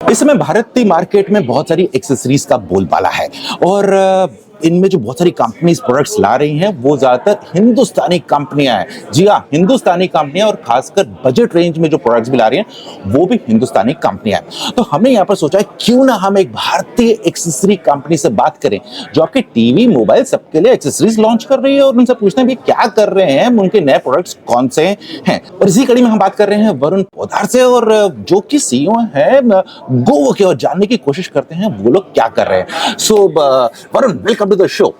इस समय भारतीय मार्केट में बहुत सारी एक्सेसरीज का बोलबाला है और इनमें जो बहुत सारी कंपनीज प्रोडक्ट्स ला रही हैं वो ज्यादातर हिंदुस्तानी कंपनियां हैं। जी हाँ, हिंदुस्तानी कंपनियां, और खासकर बजट रेंज में जो प्रोडक्ट्स भी ला रही हैं वो भी हिंदुस्तानी कंपनियां हैं। तो हमने यहाँ पर सोचा है क्यों ना हम एक भारतीय एक्सेसरी कंपनी से बात करें जो आपके टीवी मोबाइल सबके लिए एक्सेसरीज लॉन्च कर रही है, और उनसे पूछते हैं भी क्या कर रहे हैं, उनके नए प्रोडक्ट्स कौन से हैं। और इसी कड़ी में हम बात कर रहे हैं वरुण पोदार से, और जो कि सीईओ है गो के, और जानने की कोशिश करते हैं वो लोग क्या कर रहे हैं। So Varun, welcome to the show.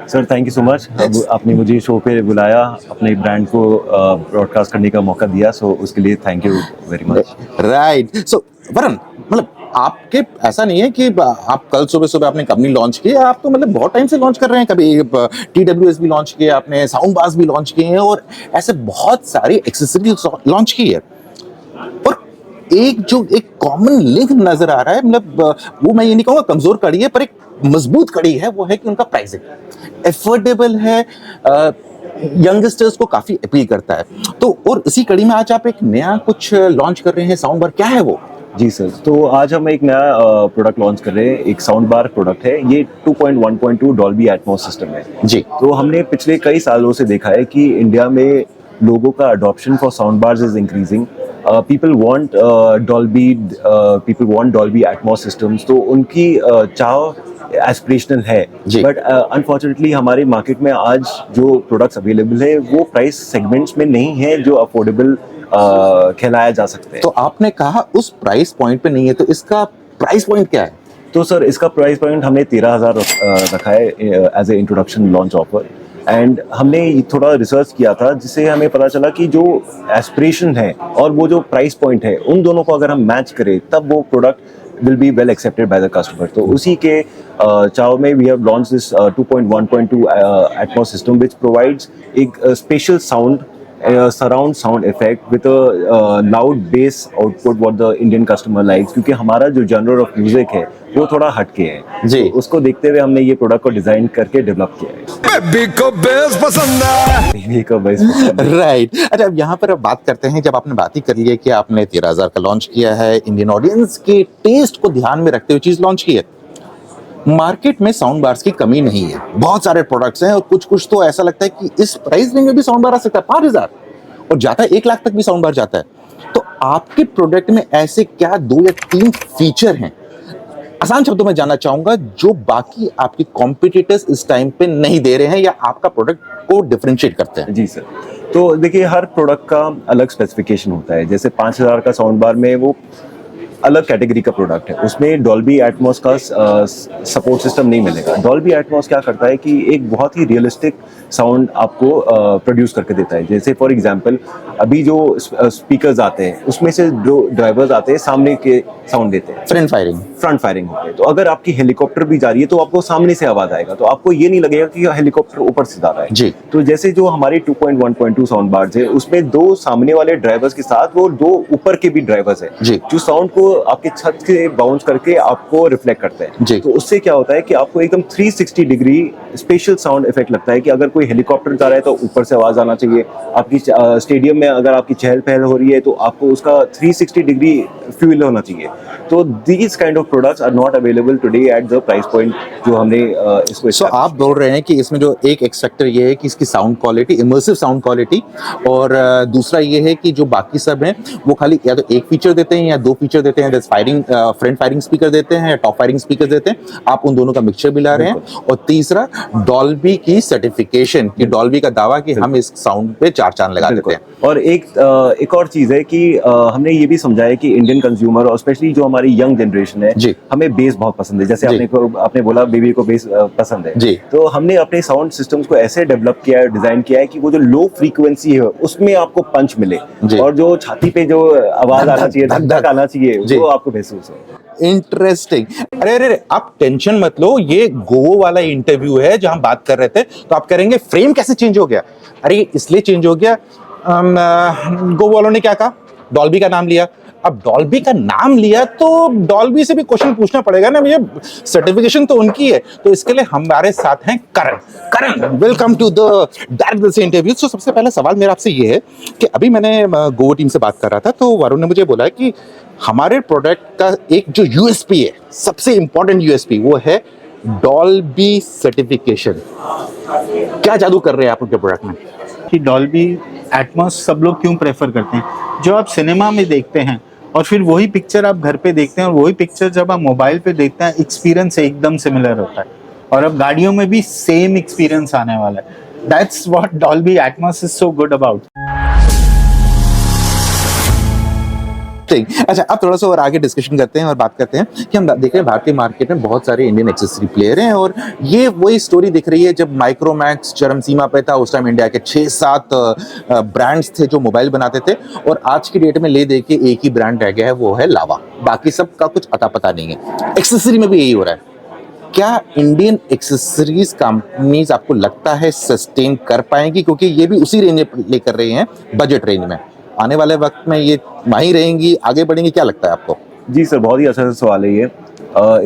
Sir thank you so much. आपने मुझे शो पे बुलाया, अपने ब्रांड को ब्रॉडकास्ट करने का मौका दिया, सो उसके लिए thank you very much. Right. So Varun, मतलब आपके ऐसा नहीं है कि आप कल सुबह सुबह आपने कंपनी लॉन्च की, आप तो मतलब बहुत टाइम से लॉन्च कर रहे हैं। कभी TWS भी लॉन्च किए आपने, साउंड बार्स भी लॉन्च किए हैं, और ऐसे बहुत सारी एक्सेसरीज लॉन्च की है। और एक कॉमन लिंक नजर आ रहा है, मतलब वो मैं ये नहीं कहूँगा कमजोर कड़ी है, पर एक मजबूत कड़ी है, वो है कि उनका प्राइसिंग एफोर्डेबल है, यंगस्टर्स को काफी अपील करता है। तो और इसी कड़ी में आज आप एक नया कुछ लॉन्च कर रहे हैं, साउंड बार, क्या है वो? जी सर, तो आज हम एक नया प्रोडक्ट लॉन्च कर रहे हैं। एक साउंड बार प्रोडक्ट है, ये 2.1.2 डॉल्बी एटमॉस सिस्टम है जी। तो हमने पिछले कई सालों से देखा है कि इंडिया में लोगों का adoption for sound bars is increasing. People want Dolby Atmos systems, तो उनकी चाह एस्पिरेशनल है। बट अनफॉर्चुनेटली हमारे मार्केट में आज जो प्रोडक्ट्स अवेलेबल है वो प्राइस सेगमेंट्स में नहीं है जो अफोर्डेबल खिलाया जा सकते हैं। तो आपने कहा उस प्राइस पॉइंट पे नहीं है, तो इसका प्राइस पॉइंट क्या है? तो सर इसका प्राइस पॉइंट हमने 13,000 रखा है as a introduction launch offer. And हमने थोड़ा रिसर्च किया था जिससे हमें पता चला कि जो एस्पिरेशन है और वो जो प्राइस पॉइंट है, उन दोनों को अगर हम मैच करें तब वो product will be well accepted by the customer. तो उसी के चाव में we have launch this 2.1.2 Atmos system which provides एक special sound, surround sound effect with loud bass output what the Indian customer likes, क्योंकि हमारा जो जनर ऑफ म्यूजिक है वो थोड़ा हटके है जी। तो उसको देखते हुए हमने ये प्रोडक्ट को डिजाइन करके डेवलप किया है। बेबी को बेस पसंद है, बेबी को बेस पसंद है। राइट। अच्छा, अब यहाँ पर अब बात करते हैं, जब आपने बात ही कर ली है कि आपने 13,000 का लॉन्च किया है, इंडियन ऑडियंस के टेस्ट को ध्यान में रखते हुए चीज लॉन्च की है। मार्केट में साउंड बार्स की कमी नहीं है, बहुत सारे प्रोडक्ट्स हैं, और कुछ तो ऐसा लगता है कि इस प्राइस रेंज में भी साउंड बार आ सकता है 5,000, और जाता है 1 लाख तक भी साउंड बार जाता है। तो आपके प्रोडक्ट में ऐसे क्या 2 या 3 फीचर हैं, आसान शब्दों में जानना चाहूंगा, जो बाकी आपके कॉम्पिटिटर्स इस टाइम पे नहीं दे रहे हैं या आपका प्रोडक्ट को डिफरेंशिएट करते हैं? जी सर, तो देखिए हर प्रोडक्ट का अलग स्पेसिफिकेशन होता है। जैसे 5,000 का साउंड बार में वो अलग कैटेगरी का प्रोडक्ट है, उसमें डॉल्बी एटमॉस का सपोर्ट सिस्टम नहीं मिलेगा। डॉल्बी एटमॉस क्या करता है कि एक बहुत ही रियलिस्टिक साउंड आपको प्रोड्यूस करके देता है। जैसे फॉर एग्जांपल अभी जो स्पीकर्स आते हैं उसमें से जो ड्राइवर्स आते हैं सामने के साउंड देते हैं, फ्रंट फायरिंग होते हैं। तो अगर आपकी हेलीकॉप्टर भी जा रही है तो आपको सामने से आवाज आएगा, तो आपको ये नहीं लगेगा कि हेलीकॉप्टर ऊपर से जा रहा है जी। तो जैसे जो हमारे 2.1.2 साउंड बार्स है उसमें 2 सामने वाले ड्राइवर्स के साथ वो 2 ऊपर के भी ड्राइवर्स है जो साउंड को आपके छत से बाउंस करके आपको रिफ्लेक्ट करते हैं। तो उससे क्या होता है कि आपको एकदम 360 डिग्री स्पेशल साउंड इफेक्ट लगता है कि अगर कोई हेलीकॉप्टर जा रहा है तो ऊपर से आवाज आना चाहिए। आपकी स्टेडियम में अगर आपकी चहल पहल हो रही है तो आपको उसका 360 डिग्री फील होना चाहिए। तो these kind of products are not available today at the price point जो हमने इसको। सो आप बोल रहे हैं कि इसमें जो एक एक्स फैक्टर ये है कि इसकी sound quality, immersive sound quality, और दूसरा ये है कि जो बाकी सब हैं वो खाली या तो एक फीचर देते हैं या 2 फीचर देते हैं, जैसे फायरिंग, फ्रंट फायरिंग स्पीकर देते हैं या टॉप फायरिंग स्पीकर देते हैं, आप उन दोनों का मिक्सचर भी ला रहे हैं। और तीसरा डॉल्बी की सर्टिफिकेशन, कि डॉल्बी का दावा कि हम इस साउंड पे 4 चांद लगा देते हैं। और एक और चीज है कि हमने ये भी समझा है कि इंडियन कंज्यूमर और स्पेशली जो हमारी यंग जनरेशन है जी, हमें बेस बहुत पसंद है। जैसे आपने बोला बेबी को बेस पसंद है जी, तो हमने अपने साउंड सिस्टम्स को ऐसे डेवलप किया है, डिजाइन किया है कि वो जो लो फ्रीक्वेंसी है उसमें आपको पंच मिले, और जो छाती पे जो आवाज आना चाहिए, धक धक आना चाहिए, वो आपको महसूस हो। इंटरेस्टिंग। अरे आप टेंशन मत लो, ये गो वाला इंटरव्यू है जहां बात कर रहे थे, तो आप करेंगे फ्रेम कैसे चेंज हो गया? अरे इसलिए चेंज हो गया, गो वालों ने क्या कहा, डॉल्बी का नाम लिया, अब डॉल्बी का नाम लिया तो डॉल्बी से भी क्वेश्चन पूछना पड़ेगा ना भैया, सर्टिफिकेशन तो उनकी है। तो इसके लिए हमारे साथ हैं करण। करण, वेलकम टू द डायरेक्ट से इंटरव्यू। तो सबसे पहला सवाल मेरा आपसे ये है कि अभी मैंने गोवो टीम से बात कर रहा था, तो वरुण ने मुझे बोला कि हमारे प्रोडक्ट का एक जो यूएसपी है, सबसे इंपॉर्टेंट यूएसपी, वो है डॉल्बी सर्टिफिकेशन। क्या जादू कर रहे हैं आप उनके प्रोडक्ट में? कि डॉल्बी एटमॉस सब लोग क्यों प्रेफर करते हैं? जो आप सिनेमा में देखते हैं और फिर वही पिक्चर आप घर पे देखते हैं और वही पिक्चर जब आप मोबाइल पे देखते हैं, एक्सपीरियंस एकदम सिमिलर होता है। और अब गाड़ियों में भी सेम एक्सपीरियंस आने वाला है। That's what Dolby Atmos is so good about. अच्छा, अब थोड़ा सा और आगे डिस्कशन करते हैं और बात करते हैं कि हम देख रहे हैं भारतीय मार्केट में बहुत सारे इंडियन एक्सेसरी प्लेयर हैं, और ये वही स्टोरी दिख रही है जब माइक्रोमैक्स चरम सीमा पे था। उस टाइम इंडिया के 6-7 ब्रांड्स थे जो मोबाइल बनाते थे, और आज की डेट में ले दे के एक ही ब्रांड रह गया है, वो है लावा। बाकी सब का कुछ अता पता नहीं है। एक्सेसरी में भी यही हो रहा है। क्या इंडियन एक्सेसरीज कंपनीज आपको लगता है सस्टेन कर पाएंगी, क्योंकि ये भी उसी रेंज में लेकर रहे हैं, बजट रेंज में? आने वाले वक्त में ये वहीं रहेंगी, आगे बढ़ेंगी? क्या लगता है आपको? जी सर, बहुत ही अच्छा सवाल है ये।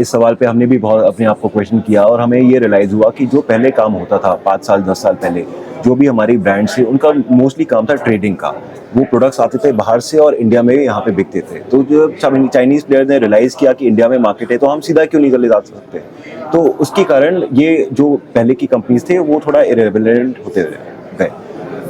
इस सवाल पे हमने भी बहुत अपने आप को क्वेश्चन किया, और हमें ये रियलाइज़ हुआ कि जो पहले काम होता था 5 साल 10 साल पहले, जो भी हमारी ब्रांड्स थे उनका मोस्टली काम था ट्रेडिंग का। वो प्रोडक्ट्स आते थे बाहर से और इंडिया में यहाँ पे बिकते थे। तो जो चाइनीज़ प्लेयर ने रियलाइज़ किया कि इंडिया में मार्केट है, तो हम सीधा क्यों नहीं चले जा सकते। तो उसके कारण ये जो पहले की कंपनीज थे वो थोड़ा इरेलेवेंट होते गए।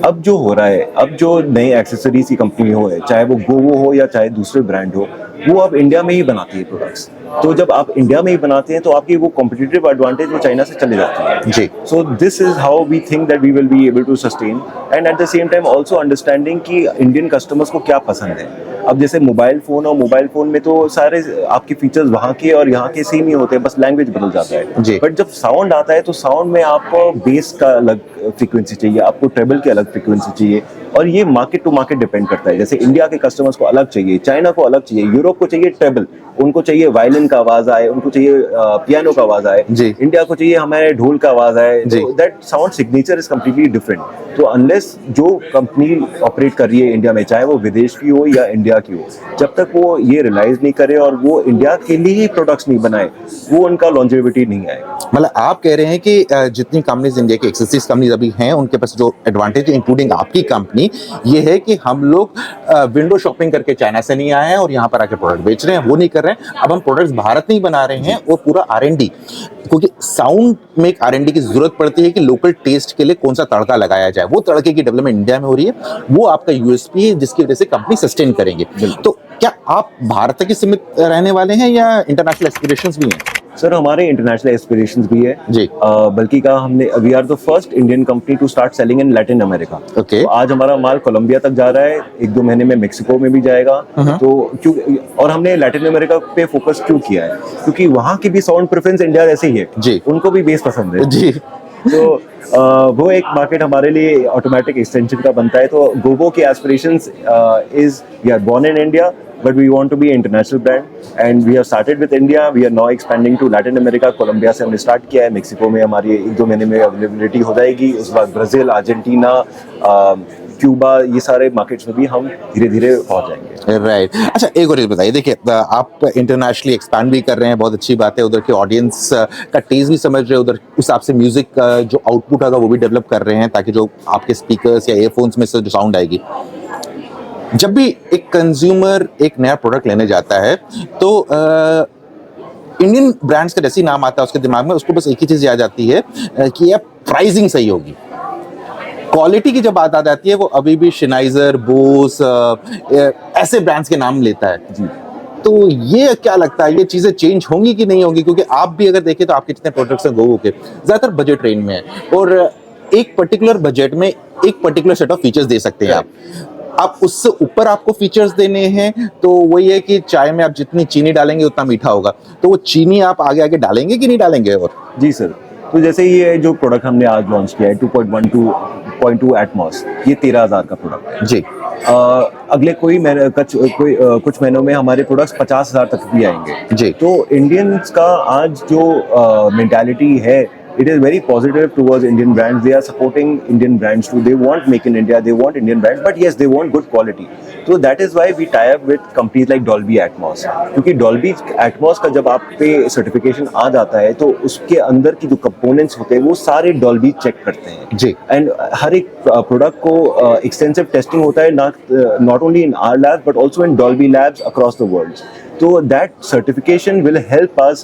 अब जो हो रहा है, अब जो नए एक्सेसरीज की कंपनी हो, चाहे वो गोवो हो या चाहे दूसरे ब्रांड हो, वो अब इंडिया में ही बनाती है प्रोडक्ट्स। तो जब आप इंडिया में ही बनाते हैं तो आपकी वो कॉम्पिटिटिव एडवांटेज वो चाइना से चले जाती है जी। So this is how we think that we will be able to sustain, and at the same time also understanding कि इंडियन कस्टमर्स को क्या पसंद है। अब जैसे मोबाइल फोन में तो सारे आपके फीचर्स वहाँ के और यहाँ के सेम ही होते हैं, बस लैंग्वेज बदल जाता है। बट जब साउंड आता है तो साउंड में आपको बेस का अलग फ्रीक्वेंसी चाहिए, आपको ट्रेबल की अलग फ्रीक्वेंसी चाहिए, और ये मार्केट टू मार्केट डिपेंड करता है। जैसे इंडिया के कस्टमर्स को अलग चाहिए, चाइना को अलग चाहिए, यूरोप को चाहिए ट्रेबल, उनको चाहिए वायलिन का आवाज आए, उनको चाहिए पियानो का आवाज आए, इंडिया को चाहिए हमारे ढोल का आवाज आए। That sound signature is completely different. तो अनलेस जो कंपनी ऑपरेट कर रही है इंडिया में, चाहे वो विदेश की हो या इंडिया की हो, जब तक वो ये रियलाइज नहीं करे और वो इंडिया के लिए ही प्रोडक्ट्स नहीं बनाए, वो उनका लॉन्जेविटी नहीं आएगा। मतलब आप कह रहे हैं कि जितनी कंपनीज इंडिया की एक्सेसरीज कंपनीज अभी हैं, उनके पास जो एडवांटेज है, इंक्लूडिंग आपकी कंपनी, ये है कि हम लोग विंडो शॉपिंग करके चाइना से नहीं आए हैं और यहाँ पर आके प्रोडक्ट बेच रहे हैं, वो नहीं कर रहे हैं। अब हम प्रोडक्ट्स भारत नहीं बना रहे हैं, वो पूरा R&D, क्योंकि साउंड में एक R&D की जरूरत पड़ती है कि लोकल टेस्ट के लिए कौन सा तड़का लगाया जाए। वो तड़के की डेवलपमेंट इंडिया में हो रही है, वो आपका यूएसपी है जिसकी वजह से कंपनी सस्टेन करेंगे। तो क्या आप भारत तक ही सीमित रहने वाले हैं या इंटरनेशनल एस्पिरेशंस भी हैं? सर, हमारे इंटरनेशनल एस्पिरेशंस भी है जी। बल्कि का हमने we are the first Indian company to start selling in Latin America. Okay. तो आज हमारा माल कोलंबिया तक जा रहा है, 1-2 महीने में मेक्सिको में भी जाएगा। तो क्यों, और हमने लैटिन अमेरिका पे फोकस क्यों किया है? क्योंकि वहाँ की भी साउंड प्रेफरेंस इंडिया जैसे ही है जी, उनको भी बेस पसंद है जी। तो वो एक मार्केट हमारे लिए ऑटोमेटिक एक्सटेंशन का बनता है। तो गोवो की aspirations is we are born in India, but we want to be an international brand, and we have started with India. We are now expanding to Latin America. Colombia से हमने start किया है, Mexico में हमारी 1-2 महीने में availability हो जाएगी। उस बाद ब्राज़ील, अर्जेंटीना, क्यूबा, ये सारे मार्केट्स में भी हम धीरे धीरे पहुंच जाएंगे। राइट। अच्छा, एक और चीज़ बताइए, देखिए आप इंटरनेशनली एक्सपैंड भी कर रहे हैं, बहुत अच्छी बात है। उधर के ऑडियंस का टेस्ट भी समझ रहे हैं, उधर उस हिसाब से म्यूजिक का जो आउटपुट होगा वो भी डेवलप कर रहे हैं, ताकि जो आपके स्पीकर्स या ईयरफोन्स में से जो साउंड आएगी। जब भी एक कंज्यूमर एक नया प्रोडक्ट लेने जाता है तो इंडियन ब्रांड्स का जैसे ही नाम आता है उसके दिमाग में, उसको बस एक ही चीज़ याद आती है कि यार प्राइसिंग सही होगी। क्वालिटी की जब बात आ जाती है, वो अभी भी शिनाइजर, बोस, ऐसे ब्रांड्स के नाम लेता है जी। तो ये क्या लगता है, ये चीज़ें चेंज होंगी कि नहीं होंगी? क्योंकि आप भी अगर देखें तो आपके जितने प्रोडक्ट्स हैं गोवो के, ज़्यादातर बजट रेंज में है, और एक पर्टिकुलर बजट में एक पर्टिकुलर सेट ऑफ फीचर्स दे सकते हैं आप उससे ऊपर आपको फीचर्स देने हैं तो वही है कि चाय में आप जितनी चीनी डालेंगे उतना मीठा होगा। तो वो चीनी आप आगे आगे डालेंगे कि नहीं डालेंगे? और जी सर, तो जैसे ये जो प्रोडक्ट हमने आज लॉन्च किया है 2.2 एटमॉस, ये 13,000 का प्रोडक्ट है जी। अगले कुछ महीनों में हमारे प्रोडक्ट्स 50,000 तक भी आएंगे जी। तो इंडियंस का आज जो मेंटालिटी है it is very positive towards Indian brands. They are supporting Indian brands too. They want make in India, they want Indian brands, but yes, they want good quality. So that is why we tie up with companies like Dolby Atmos. क्योंकि Dolby Atmos का जब आप पे certification आ जाता है तो उसके अंदर की जो कंपोनेंट्स होते हैं वो सारे Dolby चेक करते हैं जी। एंड हर एक प्रोडक्ट को एक्सटेंसिव टेस्टिंग होता है not only in our lab but also in Dolby labs across the world. So that certification will help us,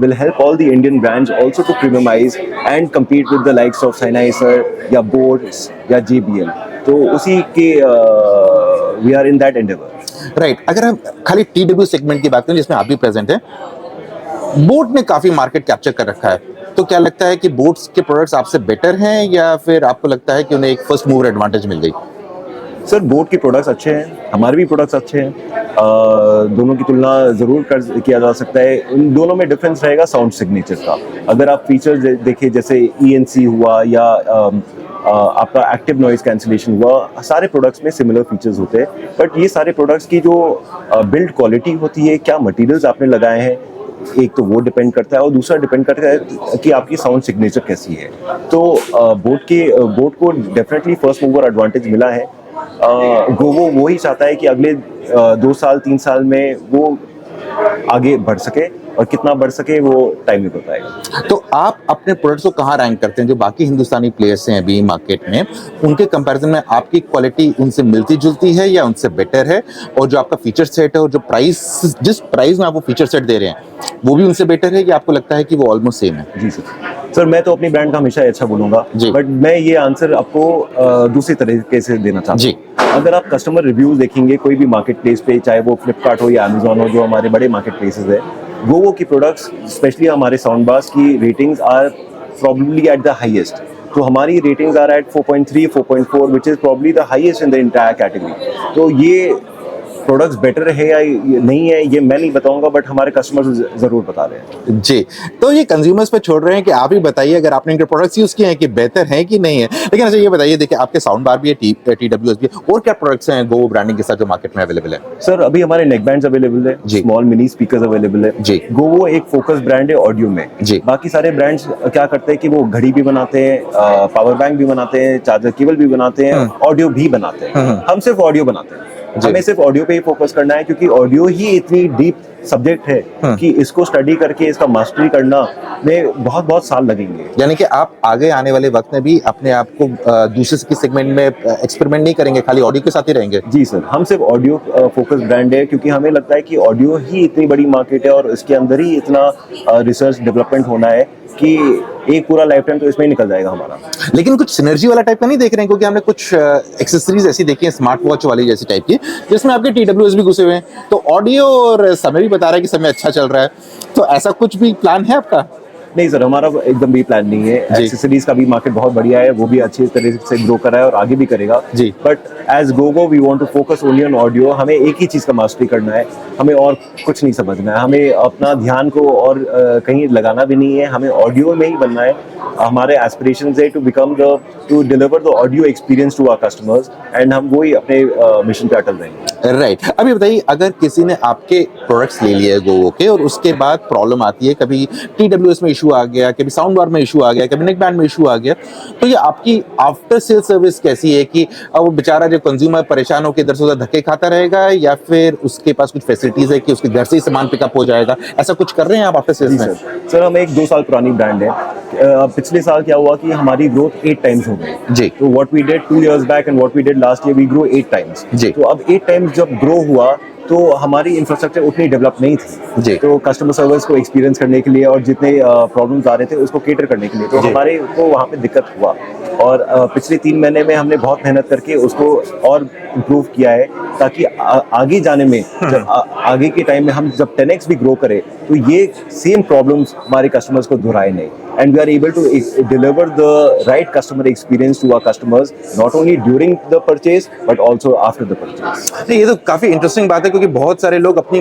will help all the Indian brands also to premiumize and compete with the likes of Sennheiser या Bose या JBL. तो उसी के we are in that endeavor. Right, अगर हम खाली TW segment की बात करें जिसमें आप भी प्रेजेंट हैं, बोट ने काफी मार्केट कैप्चर कर रखा है, तो क्या लगता है कि बोट्स के प्रोडक्ट्स आपसे बेटर हैं या फिर आपको लगता है कि उन्हें एक फर्स्ट मूवर एडवांटेज मिल गई? सर बोट के प्रोडक्ट्स अच्छे हैं, हमारे भी प्रोडक्ट्स अच्छे हैं, दोनों की तुलना ज़रूर किया जा सकता है. इन दोनों में डिफरेंस रहेगा साउंड सिग्नेचर का. अगर आप फीचर्स देखें जैसे ENC हुआ या आपका एक्टिव नॉइज कैंसिलेशन हुआ, सारे प्रोडक्ट्स में सिमिलर फीचर्स होते हैं, बट ये सारे प्रोडक्ट्स की जो बिल्ड क्वालिटी होती है, क्या मटेरियल्स आपने लगाए हैं, एक तो वो डिपेंड करता है और दूसरा डिपेंड करता है कि आपकी साउंड सिग्नेचर कैसी है. तो बोट को डेफिनेटली फर्स्ट मूवर एडवांटेज मिला है. गोवो वो ही चाहता है कि अगले 2 साल 3 साल में वो आगे बढ़ सके, और कितना बढ़ सके वो टाइम ही बताएगा. तो आप अपने प्रोडक्ट्स को कहाँ रैंक करते हैं? जो बाकी हिंदुस्तानी प्लेयर्स हैं अभी मार्केट में, उनके कंपैरिजन में आपकी क्वालिटी उनसे मिलती जुलती है या उनसे बेटर है? और जो आपका फीचर सेट है और जो प्राइस, जिस प्राइस में आप वो फीचर सेट दे रहे हैं, वो भी उनसे बेटर है या आपको लगता है कि वो ऑलमोस्ट सेम है? जी सर, मैं तो अपनी ब्रांड का हमेशा अच्छा बोलूंगा, बट मैं ये आंसर आपको दूसरी तरीके से देना चाहता हूँ. अगर आप कस्टमर रिव्यूज देखेंगे कोई भी मार्केट प्लेस पे, चाहे वो फ्लिपकार्ट हो या अमेजोन हो, जो हमारे बड़े मार्केट प्लेसेस है, गोवो की प्रोडक्ट्स स्पेशली हमारे साउंड बार्स की ratings are probably at the highest. तो हमारी ratings are at 4.3 4.4 which is probably the highest in the entire category. तो ये प्रोडक्ट्स बेटर है या नहीं है ये मैं नहीं बताऊंगा, बट हमारे कस्टमर्स जरूर बता रहे हैं. जी, तो ये कंज्यूमर्स पे छोड़ रहे हैं कि आप ही बताइए अगर आपने इनके प्रोडक्ट्स यूज किए हैं कि बेहतर हैं कि नहीं है. लेकिन अच्छा ये बताइए, देखिए आपके साउंड बार भी है, TWS भी है, और क्या प्रोडक्ट्स हैं गोवो ब्रांडिंग के साथ जो मार्केट में अवेलेबल है? सर अभी हमारे नेक बैंड्स अवेलेबल है, स्मॉल मिनी स्पीकर्स अवेलेबल है. जी, गोवो एक फोकस ब्रांड है ऑडियो में. जी, बाकी सारे ब्रांड्स क्या करते हैं कि वो घड़ी भी बनाते हैं, पावर बैंक भी बनाते हैं, चार्जर केबल भी बनाते हैं, ऑडियो भी बनाते हैं. हम सिर्फ ऑडियो बनाते हैं. हमें सिर्फ ऑडियो पे ही फोकस करना है, क्योंकि ऑडियो ही इतनी डीप सब्जेक्ट है कि इसको स्टडी करके इसका मास्टरी करना में बहुत साल लगेंगे. यानी कि आप आगे आने वाले वक्त में भी अपने आप को दूसरे की सेगमेंट में एक्सपेरिमेंट नहीं करेंगे, खाली ऑडियो के साथ ही रहेंगे? जी सर, हम सिर्फ ऑडियो फोकस ब्रांड है, क्योंकि हमें लगता है कि ऑडियो ही इतनी बड़ी मार्केट है और इसके अंदर ही इतना रिसर्च डेवलपमेंट होना है कि एक पूरा लाइफ टाइम तो इसमें ही निकल जाएगा हमारा. लेकिन कुछ सिनर्जी वाला टाइप का नहीं देख रहे हैं? क्योंकि हमने कुछ एक्सेसरीज ऐसी देखी है स्मार्ट वॉच वाली जैसी टाइप की, जिसमें आपके TWS भी घुसे हुए हैं, तो ऑडियो और समय भी बता रहा है कि समय अच्छा चल रहा है, तो ऐसा कुछ भी प्लान है आपका? नहीं सर, हमारा एकदम भी प्लान नहीं है. एक्सेसरीज का भी मार्केट बहुत बढ़िया है, वो भी अच्छी तरह से ग्रो कर रहा है और आगे भी करेगा. जी, but as grow we want to focus only on audio. हमें एक ही चीज़ का मास्टरी करना है, हमें और कुछ नहीं समझना है, हमें अपना ध्यान को और कहीं लगाना भी नहीं है, हमें ऑडियो में ही बनना है. हमारे एस्पिरेशंस है to deliver the audio experience to our customers, and हम वही अपने मिशन पे अटल रहेंगे. राइट. अभी बताइए, अगर किसी ने आपके प्रोडक्ट्स ले लिए गोवो के और उसके बाद प्रॉब्लम आती है, कभी TWS में इशू आ गया, कभी साउंड बार में इशू आ गया, कभी नेक बैंड में इशू आ गया, तो ये आपकी आफ्टर सेल सर्विस कैसी है कि वो बेचारा जो कंज्यूमर परेशान होकर इधर से उधर धक्के खाता रहेगा, या फिर उसके पास कुछ फैसिलिटीज है कि उसके घर से ही सामान पिकअप हो जाएगा? ऐसा कुछ कर रहे हैं आप आफ्टर सेल्स में? सर हम एक 2 साल पुरानी ब्रांड है. पिछले साल क्या हुआ कि हमारी ग्रोथ 8 टाइम्स हो गई. जी. तो what we did 2 years back and what we did last year, we grow 8 times. जी. तो अब 8 टाइम्स जब ग्रो हुआ तो हमारी इंफ्रास्ट्रक्चर उतनी डेवलप नहीं थी. जी. तो कस्टमर सर्विस को एक्सपीरियंस करने के लिए और जितने प्रॉब्लम्स आ रहे थे उसको केटर करने के लिए, तो हमारे को वहाँ पे दिक्कत हुआ. और पिछले 3 महीने में हमने बहुत मेहनत करके उसको और इम्प्रूव किया है, ताकि आगे जाने में जब आगे के टाइम में हम जब 10x भी ग्रो करें तो ये सेम प्रॉब्लम्स हमारे कस्टमर्स को दोहराए नहीं. And we are able to deliver the right customer experience to our customers, not only during the purchase but also after the purchase. नहीं, ये तो काफी इंटरेस्टिंग बात है, क्योंकि बहुत सारे लोग अपनी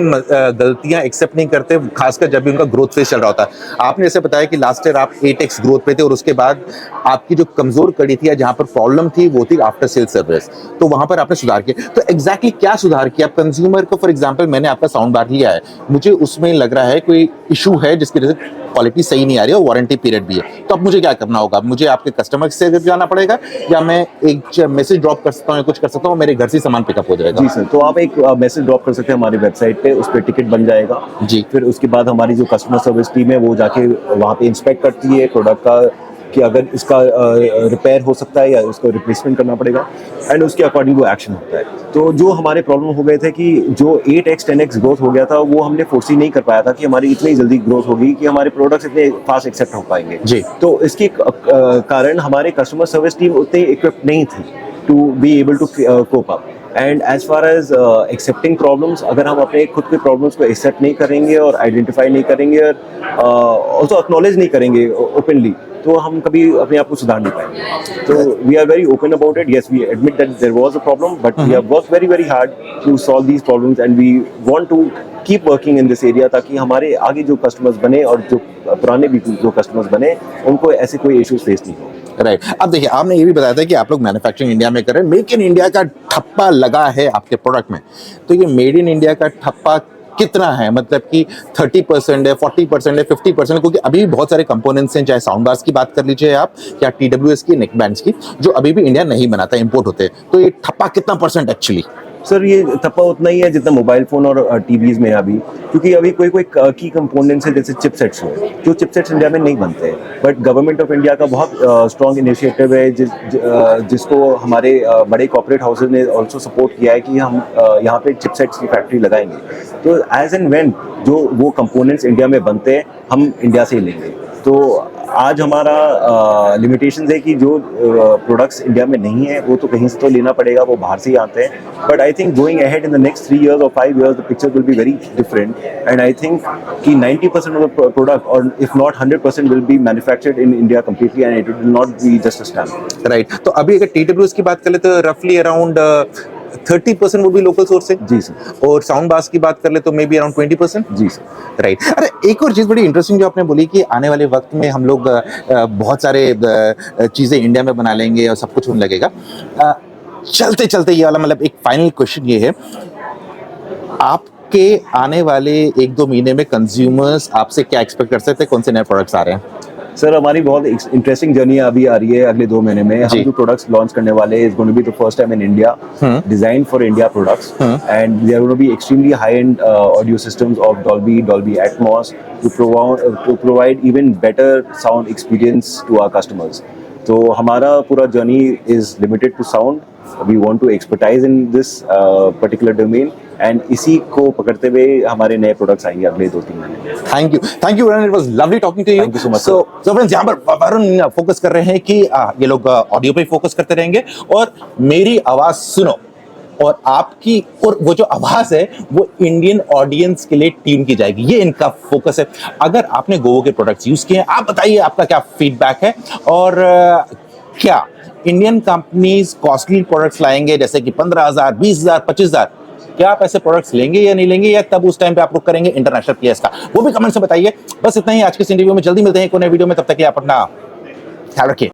गलतियां एक्सेप्ट नहीं करते, खासकर जब भी उनका ग्रोथ फेज चल रहा होता है. आपने जैसे बताया कि लास्ट ईयर आप 8x ग्रोथ पे थे और उसके बाद आपकी जो कमजोर कड़ी थी या जहां पर प्रॉब्लम थी वो थी आफ्टर सेल सर्विस, तो वहां पर आपने सुधार किया. तो एग्जैक्टली क्या सुधार किया? कंज्यूमर को, फॉर एग्जाम्पल मैंने आपका साउंड बार लिया है, मुझे उसमें लग रहा है कोई इशू है जिसकी वजह से क्वालिटी सही नहीं आ रही है और वारंटी पीरियड भी है, तो अब मुझे क्या करना होगा? मुझे आपके कस्टमर से जाना पड़ेगा या मैं एक मैसेज ड्रॉप कर सकता हूँ या कुछ कर सकता हूँ, मेरे घर से सामान पिकअप हो जाएगा? जी सर, तो आप एक मैसेज ड्रॉप कर सकते हैं हमारी वेबसाइट पे, उस पर टिकट बन जाएगा जी। फिर उसके बाद हमारी जो कस्टमर सर्विस टीम है वो जाके वहाँ पे इंस्पेक्ट करती है प्रोडक्ट का कि अगर इसका रिपेयर हो सकता है या इसको रिप्लेसमेंट करना पड़ेगा, एंड उसके अकॉर्डिंग वो एक्शन होता है। तो जो हमारे प्रॉब्लम हो गए थे कि जो 8x 10x ग्रोथ हो गया था वो हमने फोर्सी नहीं कर पाया था कि हमारी इतनी जल्दी ग्रोथ होगी कि हमारे प्रोडक्ट्स इतने फास्ट एक्सेप्ट हो पाएंगे जी। तो इसके कारण हमारे कस्टमर सर्विस टीम उतनी इक्विप्ड नहीं थी to be able to cope up. And as far as accepting problems, अगर हम अपने खुद के प्रॉब्लम्स को एक्सेप्ट नहीं करेंगे और आइडेंटिफाई नहीं करेंगे और ऑल्सो एक्नॉलेज नहीं करेंगे ओपनली, तो हम कभी अपने आप को सुधार नहीं पाएंगे। तो we are very open about it, yes we admit that there was a problem, but we have worked very hard to solve these problems and we want to keep working in this area ताकि हमारे आगे जो customers बने और जो पुराने भी जो कस्टमर्स बने उनको ऐसे कोई इश्यूज फेस नहीं हो। राइट। अब देखिए, आपने ये भी बताया था कि आप लोग मैन्युफैक्चरिंग इंडिया में कर रहे हैं, मेक इन इंडिया का ठप्पा लगा है आपके प्रोडक्ट में, तो ये मेड इन इंडिया का ठप्पा कितना है? मतलब कि 30% है, 40% है, 50%? क्योंकि अभी भी बहुत सारे कंपोनेंट्स हैं, चाहे साउंड बार्स की बात कर लीजिए आप या TWS की, नेक बैंड्स की, जो अभी भी इंडिया नहीं बनाता, इंपोर्ट होते हैं, तो ये ठप्पा कितना % एक्चुअली? सर ये ठप्पा उतना ही है जितना मोबाइल फोन और टीवीज में है अभी, क्योंकि अभी कोई की कंपोनेंट्स है जैसे चिपसेट्स हो, जो चिपसेट्स इंडिया में नहीं बनते हैं, बट गवर्नमेंट ऑफ इंडिया का बहुत स्ट्रॉन्ग इनिशिएटिव है जिसको हमारे बड़े कॉर्पोरेट हाउसेज ने ऑल्सो सपोर्ट किया है कि हम यहाँ पे चिपसेट्स की फैक्ट्री लगाएंगे। तो एज एंड व्हेन जो वो कंपोनेंट्स इंडिया में बनते हैं हम इंडिया से ही लेंगे। तो आज हमारा लिमिटेशंस है कि जो प्रोडक्ट्स इंडिया में नहीं है वो तो कहीं से तो लेना पड़ेगा, वो बाहर से ही आते हैं। But I think going ahead in the next 3 years or 5 years the picture will be very different, and I think कि 90% ऑफ द प्रोडक्ट और if not 100% will be manufactured in India completely and it will not be just a stamp. Right. तो अभी अगर TWS की बात कर ले तो रफली अराउंड 30% वो भी लोकल सोर्स है। जी सर। और साउंड बास की बात कर ले तो मे बी अराउंड 20%। जी सर। राइट। अरे एक और चीज़ बड़ी इंटरेस्टिंग जो आपने बोली कि आने वाले वक्त में हम लोग बहुत सारे चीज़ें इंडिया में बना लेंगे और सब कुछ होने लगेगा। चलते चलते ये वाला मतलब एक फाइनल क्वेश्चन ये है, आपके आने वाले 1-2 महीने में कंज्यूमर्स आपसे क्या एक्सपेक्ट कर सकते हैं? कौन से नए प्रोडक्ट्स आ रहे हैं? सर हमारी बहुत इंटरेस्टिंग जर्नी अभी आ रही है अगले 2 महीने में। हम जो प्रोडक्ट्स लॉन्च करने वाले हैं is going to be the first time in India, designed for India products, and they are going to be extremely high end audio systems of Dolby Atmos to provide even better sound experience to our customers. तो हमारा पूरा journey is limited to sound, we want to expertise in this particular domain, and इसी को पकड़ते हुए हमारे नए products आएंगे अगले 2-3 महीने में। Thank you Varun, it was lovely talking to you. Thank you so much, so friends, यहाँ पर वरुण फोकस कर रहे हैं कि ये लोग ऑडियो पे फोकस करते रहेंगे और मेरी आवाज सुनो, और आपकी और वो जो आवाज है वो इंडियन ऑडियंस के लिए ट्यून की जाएगी, ये इनका फोकस है। अगर आपने गोवो के प्रोडक्ट्स यूज किए हैं, आप बताइए आपका क्या फीडबैक है, और क्या इंडियन कंपनीज कॉस्टली प्रोडक्ट्स लाएंगे जैसे कि 15,000, 20,000, 25,000? क्या आप ऐसे प्रोडक्ट्स लेंगे या नहीं लेंगे, या तब उस टाइम पे आप रुक करेंगे इंटरनेशनल प्लेयर्स का? वो भी कमेंट से बताइए। बस इतना ही आज के इस इंटरव्यू में, जल्दी मिलते हैं एक और नए वीडियो में, तब तक के आप अपना ख्याल रखिए।